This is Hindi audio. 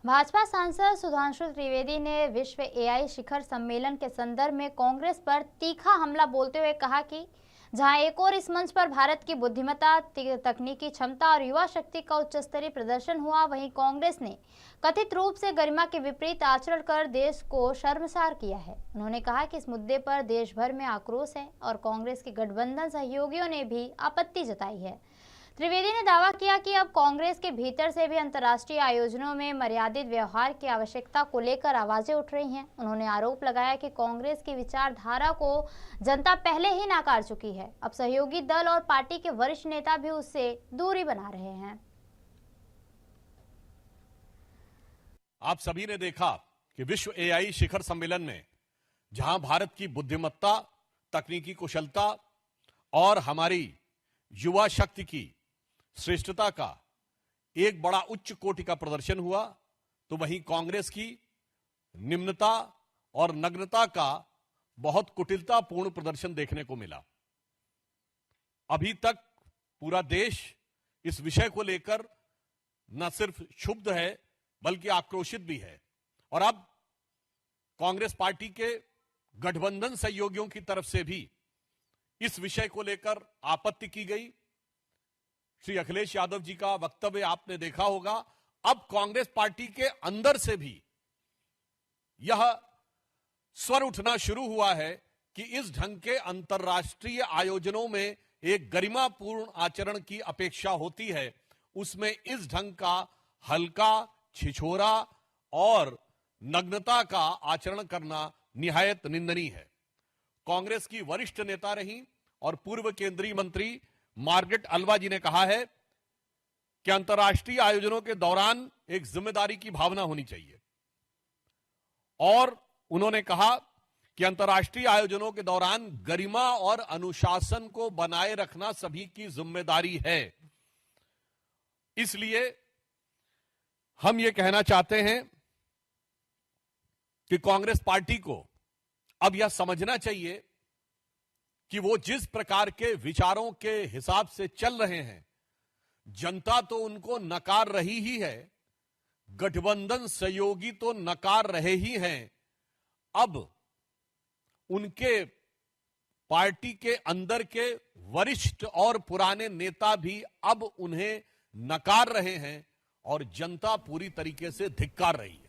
भाजपा सांसद सुधांशु त्रिवेदी ने विश्व एआई शिखर सम्मेलन के संदर्भ में कांग्रेस पर तीखा हमला बोलते हुए कहा कि जहां एक और इस मंच पर भारत की बुद्धिमत्ता, तकनीकी क्षमता और युवा शक्ति का उच्च स्तरीय प्रदर्शन हुआ, वहीं कांग्रेस ने कथित रूप से गरिमा के विपरीत आचरण कर देश को शर्मसार किया है। उन्होंने कहा कि इस मुद्दे पर देश भर में आक्रोश है और कांग्रेस के गठबंधन सहयोगियों ने भी आपत्ति जताई है। त्रिवेदी ने दावा किया कि अब कांग्रेस के भीतर से भी अंतर्राष्ट्रीय आयोजनों में मर्यादित व्यवहार की आवश्यकता को लेकर आवाजें उठ रही हैं। उन्होंने आरोप लगाया कि कांग्रेस की विचारधारा को जनता पहले ही नकार चुकी है। अब सहयोगी दल और पार्टी के वरिष्ठ नेता भी उससे दूरी बना रहे हैं। आप सभी ने देखा कि विश्व एआई शिखर सम्मेलन में जहां भारत की बुद्धिमत्ता, तकनीकी कुशलता और हमारी युवा शक्ति की श्रेष्ठता का एक बड़ा उच्च कोटि का प्रदर्शन हुआ, तो वहीं कांग्रेस की निम्नता और नग्नता का बहुत कुटिलतापूर्ण प्रदर्शन देखने को मिला। अभी तक पूरा देश इस विषय को लेकर न सिर्फ क्षुब्ध है बल्कि आक्रोशित भी है। और अब कांग्रेस पार्टी के गठबंधन सहयोगियों की तरफ से भी इस विषय को लेकर आपत्ति की गई। श्री अखिलेश यादव जी का वक्तव्य आपने देखा होगा। अब कांग्रेस पार्टी के अंदर से भी यह स्वर उठना शुरू हुआ है कि इस ढंग के अंतर्राष्ट्रीय आयोजनों में एक गरिमापूर्ण आचरण की अपेक्षा होती है, उसमें इस ढंग का हल्का, छिछोरा और नग्नता का आचरण करना निहायत निंदनीय है। कांग्रेस की वरिष्ठ नेता रही और पूर्व केंद्रीय मंत्री मार्गरेट अल्वा जी ने कहा है कि अंतर्राष्ट्रीय आयोजनों के दौरान एक जिम्मेदारी की भावना होनी चाहिए और उन्होंने कहा कि अंतर्राष्ट्रीय आयोजनों के दौरान गरिमा और अनुशासन को बनाए रखना सभी की जिम्मेदारी है। इसलिए हम ये कहना चाहते हैं कि कांग्रेस पार्टी को अब यह समझना चाहिए कि वो जिस प्रकार के विचारों के हिसाब से चल रहे हैं, जनता तो उनको नकार रही ही है, गठबंधन सहयोगी तो नकार रहे ही हैं। अब उनके पार्टी के अंदर के वरिष्ठ और पुराने नेता भी अब उन्हें नकार रहे हैं और जनता पूरी तरीके से धिक्कार रही है।